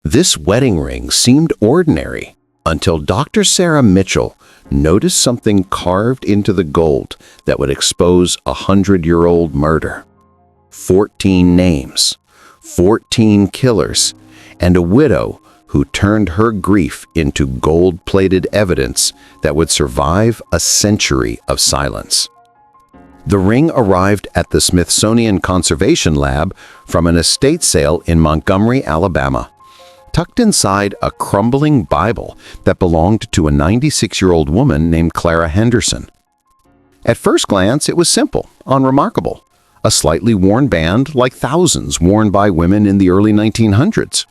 This wedding ring seemed ordinary until Dr. Sarah Mitchell noticed something carved into the gold that would expose a 100-year-old murder. 14 names, 14 killers, and a widow who turned her grief into gold-plated evidence that would survive a century of silence. The ring arrived at the Smithsonian Conservation Lab from an estate sale in Montgomery, Alabama, tucked inside a crumbling Bible that belonged to a 96-year-old woman named Clara Henderson. At first glance, it was simple, unremarkable, a slightly worn band like thousands worn by women in the early 1900s.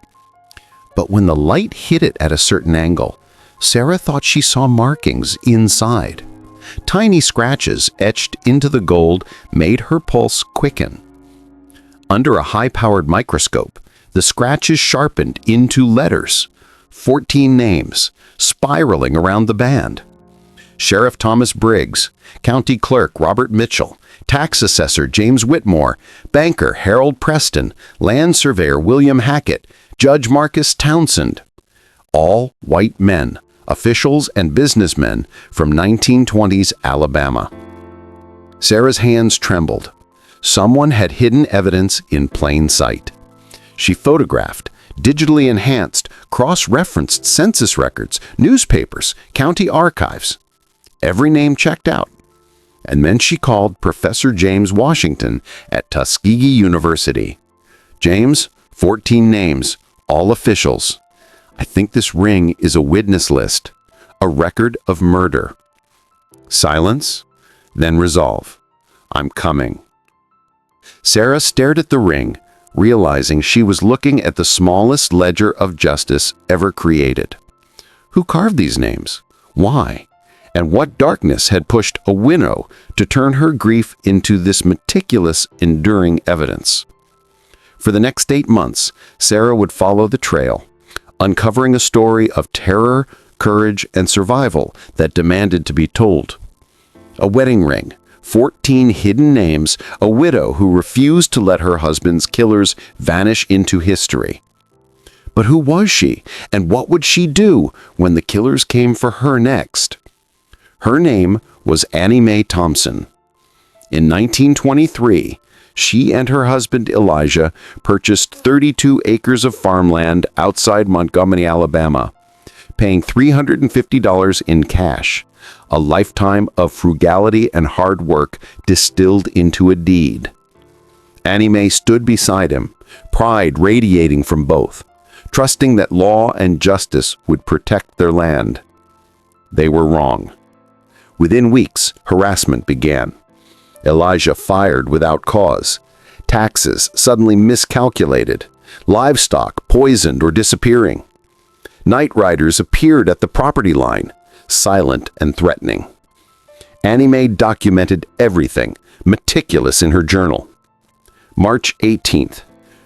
But when the light hit it at a certain angle, Sarah thought she saw markings inside. Tiny scratches etched into the gold made her pulse quicken. Under a high-powered microscope, the scratches sharpened into letters, 14 names, spiraling around the band. Sheriff Thomas Briggs, County Clerk Robert Mitchell, Tax Assessor James Whitmore, Banker Harold Preston, Land Surveyor William Hackett, Judge Marcus Townsend. All white men, officials and businessmen from 1920s Alabama. Sarah's hands trembled. Someone had hidden evidence in plain sight. She photographed, digitally enhanced, cross-referenced census records, newspapers, county archives. Every name checked out. And then she called Professor James Washington at Tuskegee University. James, 14 names, all officials. I think this ring is a witness list, a record of murder. Silence, then resolve. I'm coming. Sarah stared at the ring, realizing she was looking at the smallest ledger of justice ever created. Who carved these names? Why? And what darkness had pushed a widow to turn her grief into this meticulous, enduring evidence? For the next 8 months, Sarah would follow the trail, uncovering a story of terror, courage, and survival that demanded to be told. A wedding ring, 14 hidden names, a widow who refused to let her husband's killers vanish into history. But who was she, and what would she do when the killers came for her next? Her name was Annie Mae Thompson. In 1923, she and her husband Elijah purchased 32 acres of farmland outside Montgomery, Alabama, paying $350 in cash, a lifetime of frugality and hard work distilled into a deed. Annie Mae stood beside him, pride radiating from both, trusting that law and justice would protect their land. They were wrong. Within weeks, harassment began. Elijah fired without cause, taxes suddenly miscalculated, livestock poisoned or disappearing. Night riders appeared at the property line, silent and threatening. Annie Mae documented everything, meticulous in her journal. March 18th,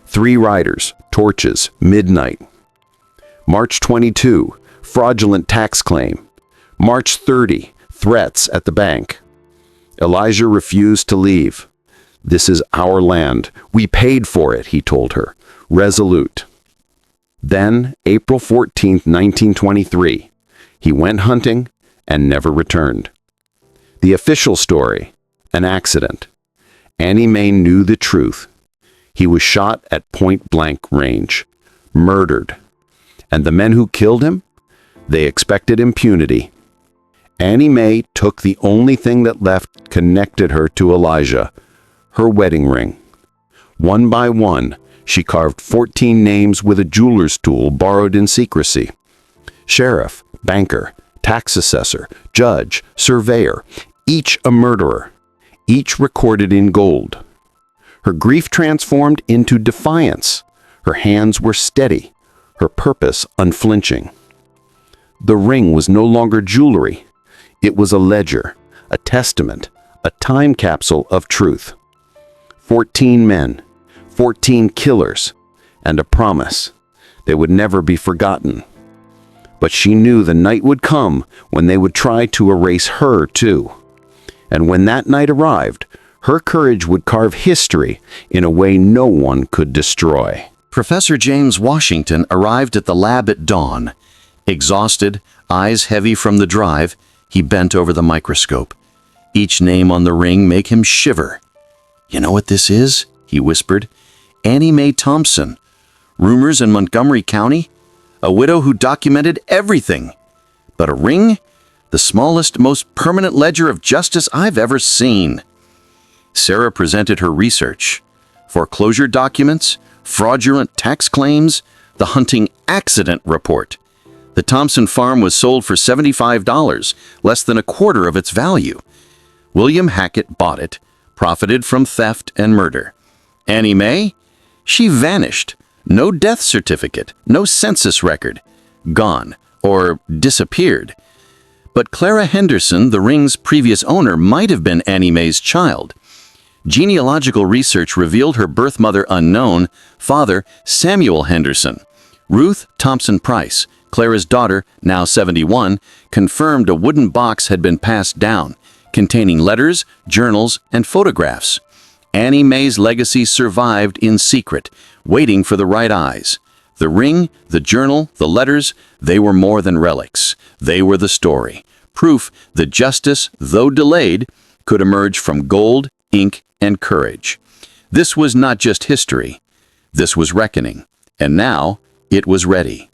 3 riders, torches, midnight. March 22, fraudulent tax claim. March 30, threats at the bank. Elijah refused to leave. "This is our land. We paid for it," he told her, resolute. Then, April 14, 1923, he went hunting and never returned. The official story, an accident. Annie Mae knew the truth. He was shot at point-blank range, murdered. And the men who killed him? They expected impunity. Annie Mae took the only thing that left connected her to Elijah, her wedding ring. One by one, she carved 14 names with a jeweler's tool borrowed in secrecy. Sheriff, banker, tax assessor, judge, surveyor, each a murderer, each recorded in gold. Her grief transformed into defiance. Her hands were steady, her purpose unflinching. The ring was no longer jewelry. It was a ledger, a testament, a time capsule of truth. 14 men, 14 killers, and a promise. They would never be forgotten. But she knew the night would come when they would try to erase her too. And when that night arrived, her courage would carve history in a way no one could destroy. Professor James Washington arrived at the lab at dawn. Exhausted, eyes heavy from the drive, he bent over the microscope. Each name on the ring made him shiver. "You know what this is?" he whispered. "Annie Mae Thompson. Rumors in Montgomery County? A widow who documented everything. But a ring? The smallest, most permanent ledger of justice I've ever seen." Sarah presented her research. Foreclosure documents, fraudulent tax claims, the hunting accident report. The Thompson farm was sold for $75, less than a quarter of its value. William Hackett bought it, profited from theft and murder. Annie Mae? She vanished. No death certificate, no census record. Gone, or disappeared. But Clara Henderson, the ring's previous owner, might have been Annie Mae's child. Genealogical research revealed her birth mother unknown, father Samuel Henderson. Ruth Thompson Price, Clara's daughter, now 71, confirmed a wooden box had been passed down, containing letters, journals, and photographs. Annie Mae's legacy survived in secret, waiting for the right eyes. The ring, the journal, the letters, they were more than relics. They were the story. Proof that justice, though delayed, could emerge from gold, ink, and courage. This was not just history. This was reckoning. And now, it was ready.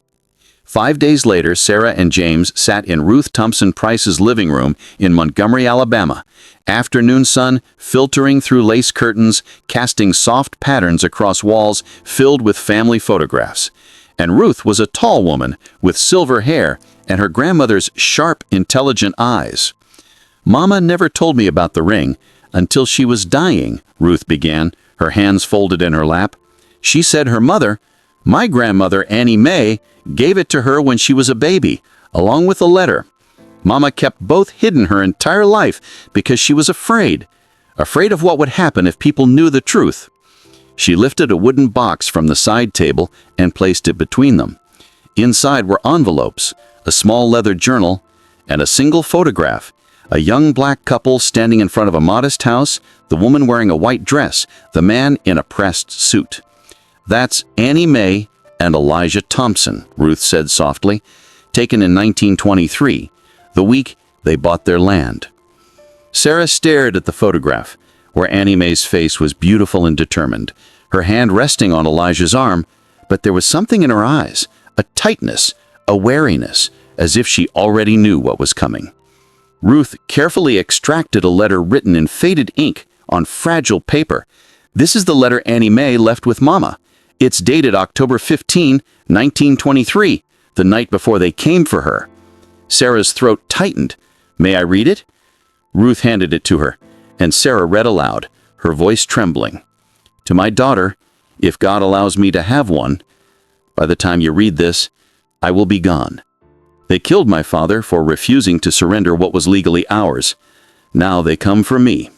5 days later, Sarah and James sat in Ruth Thompson Price's living room in Montgomery, Alabama. Afternoon sun filtering through lace curtains, casting soft patterns across walls filled with family photographs. And Ruth was a tall woman with silver hair and her grandmother's sharp, intelligent eyes. "Mama never told me about the ring until she was dying," Ruth began, her hands folded in her lap. "She said her mother, my grandmother Annie Mae, gave it to her when she was a baby, along with a letter. Mama kept both hidden her entire life because she was afraid of what would happen if people knew the truth." She lifted a wooden box from the side table and placed it between them. Inside were envelopes, a small leather journal, and a single photograph. A young black couple standing in front of a modest house, the woman wearing a white dress, the man in a pressed suit. "That's Annie Mae and Elijah Thompson," Ruth said softly, "taken in 1923, the week they bought their land." Sarah stared at the photograph, where Annie Mae's face was beautiful and determined, her hand resting on Elijah's arm, but there was something in her eyes, a tightness, a wariness, as if she already knew what was coming. Ruth carefully extracted a letter written in faded ink on fragile paper. "This is the letter Annie Mae left with Mama. It's dated October 15, 1923, the night before they came for her." Sarah's throat tightened. "May I read it?" Ruth handed it to her, and Sarah read aloud, her voice trembling. "To my daughter, if God allows me to have one, by the time you read this, I will be gone. They killed my father for refusing to surrender what was legally ours. Now they come for me.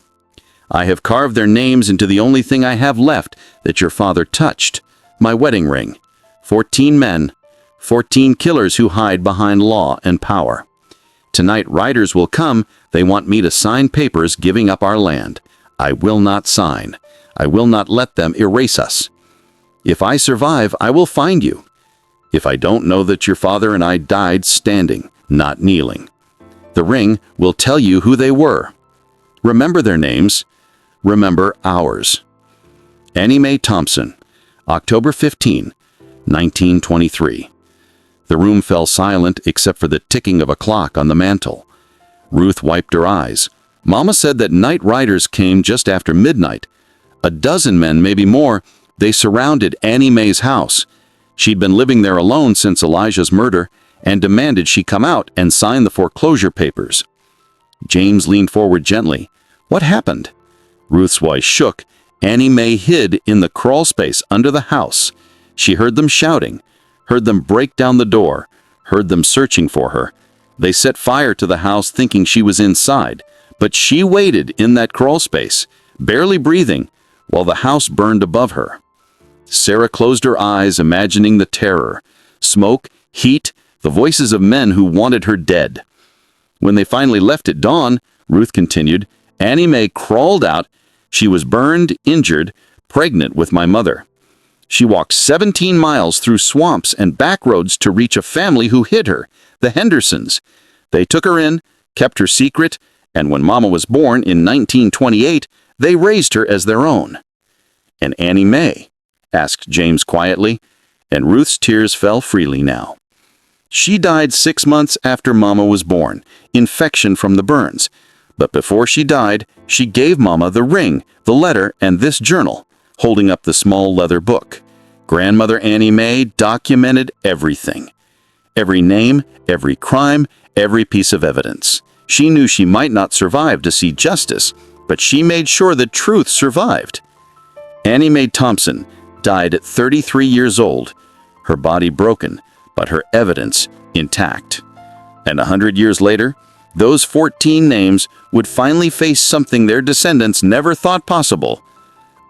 I have carved their names into the only thing I have left that your father touched, my wedding ring. 14 men, 14 killers who hide behind law and power. Tonight riders will come. They want me to sign papers giving up our land. I will not sign. I will not let them erase us. If I survive, I will find you. If I don't, know that your father and I died standing, not kneeling. The ring will tell you who they were. Remember their names. Remember ours. Annie Mae Thompson, October 15, 1923. The room fell silent except for the ticking of a clock on the mantel. Ruth wiped her eyes. Mama said that night riders came just after midnight. A dozen men, maybe more. They surrounded Annie Mae's house. She'd been living there alone since Elijah's murder and demanded she come out and sign the foreclosure papers. James leaned forward gently. "What happened?" Ruth's voice shook. Annie Mae hid in the crawl space under the house. She heard them shouting, heard them break down the door, heard them searching for her. They set fire to the house thinking she was inside, but she waited in that crawl space, barely breathing, while the house burned above her. Sarah closed her eyes, imagining the terror, smoke, heat, the voices of men who wanted her dead. When they finally left at dawn, Ruth continued, Annie Mae crawled out. She was burned, injured, pregnant with my mother. She walked 17 miles through swamps and back roads to reach a family who hid her, the Hendersons. They took her in, kept her secret, and when Mama was born in 1928, they raised her as their own. "And Annie Mae?" asked James quietly, and Ruth's tears fell freely now. "She died 6 months after Mama was born, infection from the burns. But before she died, she gave Mama the ring, the letter, and this journal," holding up the small leather book. Grandmother Annie Mae documented everything. Every name, every crime, every piece of evidence. She knew she might not survive to see justice, but she made sure the truth survived. Annie Mae Thompson died at 33 years old, her body broken, but her evidence intact. And 100 years later, those 14 names would finally face something their descendants never thought possible: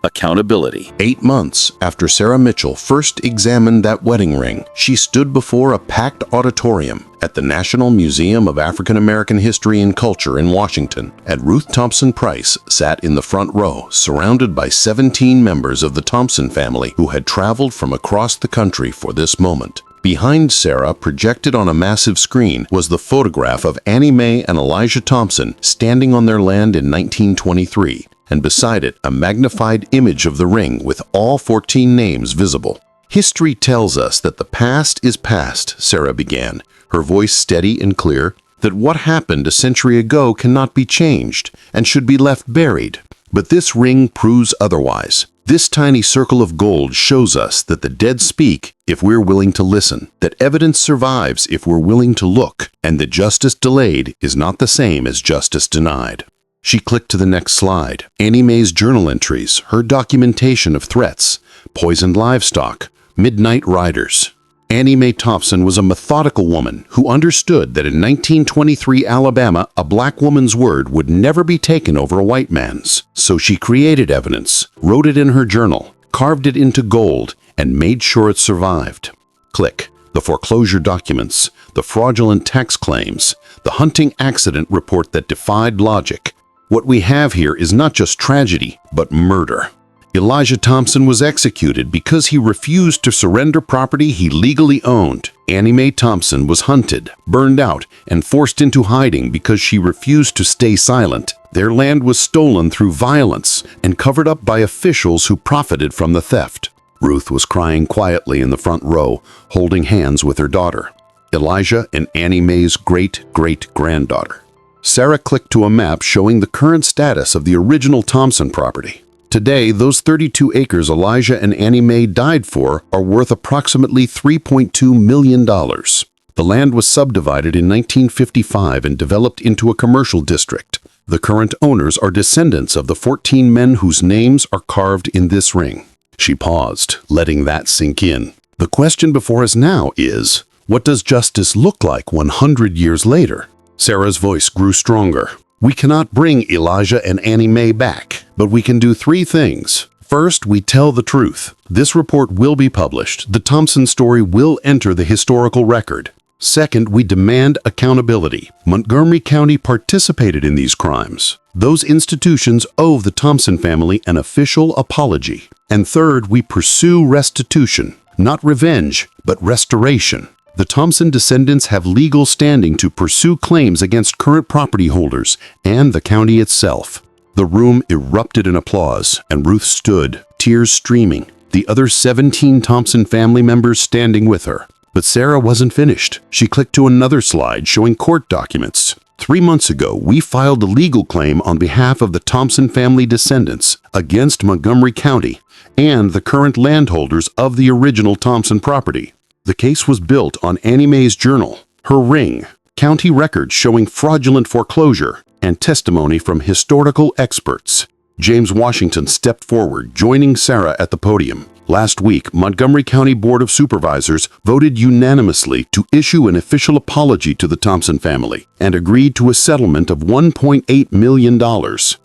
accountability. 8 months after Sarah Mitchell first examined that wedding ring, she stood before a packed auditorium at the National Museum of African American History and Culture in Washington. And Ruth Thompson Price sat in the front row, surrounded by 17 members of the Thompson family who had traveled from across the country for this moment. Behind Sarah, projected on a massive screen, was the photograph of Annie Mae and Elijah Thompson standing on their land in 1923. And beside it, a magnified image of the ring with all 14 names visible. "History tells us that the past is past," Sarah began, her voice steady and clear, "that what happened a century ago cannot be changed and should be left buried. But this ring proves otherwise. This tiny circle of gold shows us that the dead speak if we're willing to listen, that evidence survives if we're willing to look, and that justice delayed is not the same as justice denied." She clicked to the next slide. Annie Mae's journal entries, her documentation of threats, poisoned livestock, midnight riders. Annie Mae Thompson was a methodical woman who understood that in 1923 Alabama, a black woman's word would never be taken over a white man's. So she created evidence, wrote it in her journal, carved it into gold, and made sure it survived. Click. The foreclosure documents, the fraudulent tax claims, the hunting accident report that defied logic. What we have here is not just tragedy, but murder. Elijah Thompson was executed because he refused to surrender property he legally owned. Annie Mae Thompson was hunted, burned out, and forced into hiding because she refused to stay silent. Their land was stolen through violence and covered up by officials who profited from the theft. Ruth was crying quietly in the front row, holding hands with her daughter, Elijah and Annie Mae's great-great-granddaughter. Sarah clicked to a map showing the current status of the original Thompson property. Today, those 32 acres Elijah and Annie Mae died for are worth approximately $3.2 million. The land was subdivided in 1955 and developed into a commercial district. The current owners are descendants of the 14 men whose names are carved in this ring. She paused, letting that sink in. The question before us now is, what does justice look like 100 years later? Sarah's voice grew stronger. We cannot bring Elijah and Annie Mae back, but we can do 3 things. First, we tell the truth. This report will be published. The Thompson story will enter the historical record. Second, we demand accountability. Montgomery County participated in these crimes. Those institutions owe the Thompson family an official apology. And third, we pursue restitution. Not revenge, but restoration. The Thompson descendants have legal standing to pursue claims against current property holders and the county itself. The room erupted in applause, and Ruth stood, tears streaming, the other 17 Thompson family members standing with her. But Sarah wasn't finished. She clicked to another slide showing court documents. 3 months ago, we filed a legal claim on behalf of the Thompson family descendants against Montgomery County and the current landholders of the original Thompson property. The case was built on Annie Mae's journal, her ring, county records showing fraudulent foreclosure, and testimony from historical experts. James Washington stepped forward, joining Sarah at the podium. Last week, Montgomery County Board of Supervisors voted unanimously to issue an official apology to the Thompson family and agreed to a settlement of $1.8 million.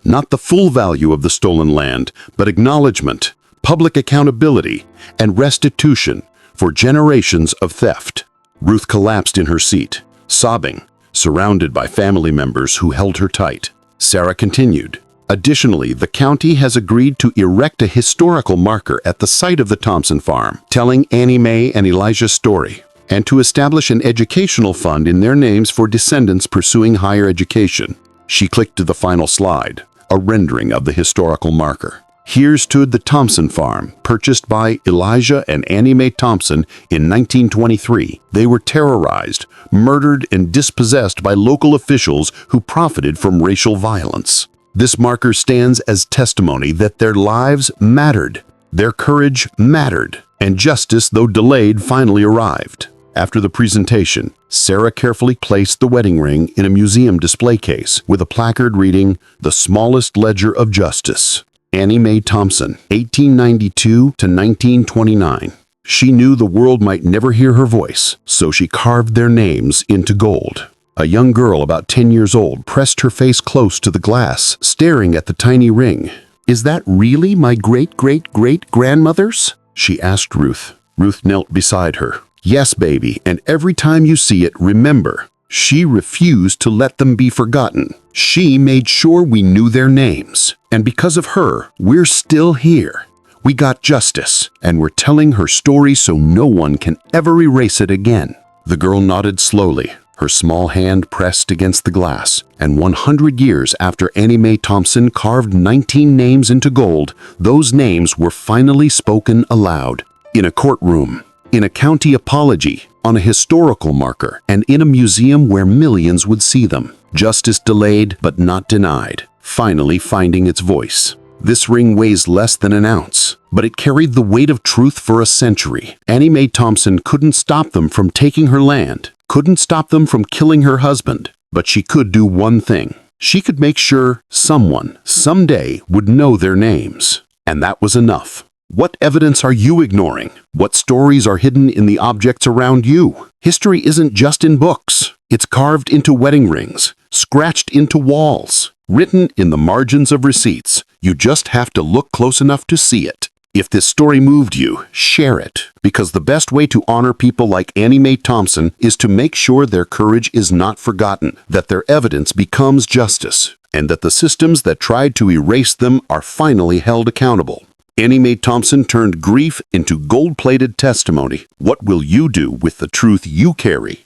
Not the full value of the stolen land, but acknowledgement, public accountability, and restitution for generations of theft. Ruth collapsed in her seat, sobbing, surrounded by family members who held her tight. Sarah continued, Additionally, the county has agreed to erect a historical marker at the site of the Thompson farm, telling Annie Mae and Elijah's story, and to establish an educational fund in their names for descendants pursuing higher education. She clicked to the final slide, a rendering of the historical marker. Here stood the Thompson farm, purchased by Elijah and Annie Mae Thompson in 1923. They were terrorized, murdered, and dispossessed by local officials who profited from racial violence. This marker stands as testimony that their lives mattered, their courage mattered, and justice, though delayed, finally arrived. After the presentation, Sarah carefully placed the wedding ring in a museum display case with a placard reading, "The Smallest Ledger of Justice." Annie Mae Thompson, 1892 to 1929. She knew the world might never hear her voice, so she carved their names into gold. A young girl about 10 years old pressed her face close to the glass, staring at the tiny ring. "Is that really my great-great-great-grandmother's?" she asked Ruth. Ruth knelt beside her. "Yes, baby, and every time you see it, remember." She refused to let them be forgotten. She made sure we knew their names. And because of her, we're still here. We got justice, and we're telling her story so no one can ever erase it again. The girl nodded slowly, her small hand pressed against the glass, and 100 years after Annie Mae Thompson carved 19 names into gold, those names were finally spoken aloud. In a courtroom, in a county apology, on a historical marker, and in a museum where millions would see them. Justice delayed but not denied, finally finding its voice. This ring weighs less than an ounce, but it carried the weight of truth for a century. Annie Mae Thompson couldn't stop them from taking her land, couldn't stop them from killing her husband, but she could do one thing. She could make sure someone, someday, would know their names. And that was enough. What evidence are you ignoring? What stories are hidden in the objects around you? History isn't just in books. It's carved into wedding rings, scratched into walls, written in the margins of receipts. You just have to look close enough to see it. If this story moved you, share it, because the best way to honor people like Annie Mae Thompson is to make sure their courage is not forgotten, that their evidence becomes justice, and that the systems that tried to erase them are finally held accountable. Annie Mae Thompson turned grief into gold-plated testimony. What will you do with the truth you carry?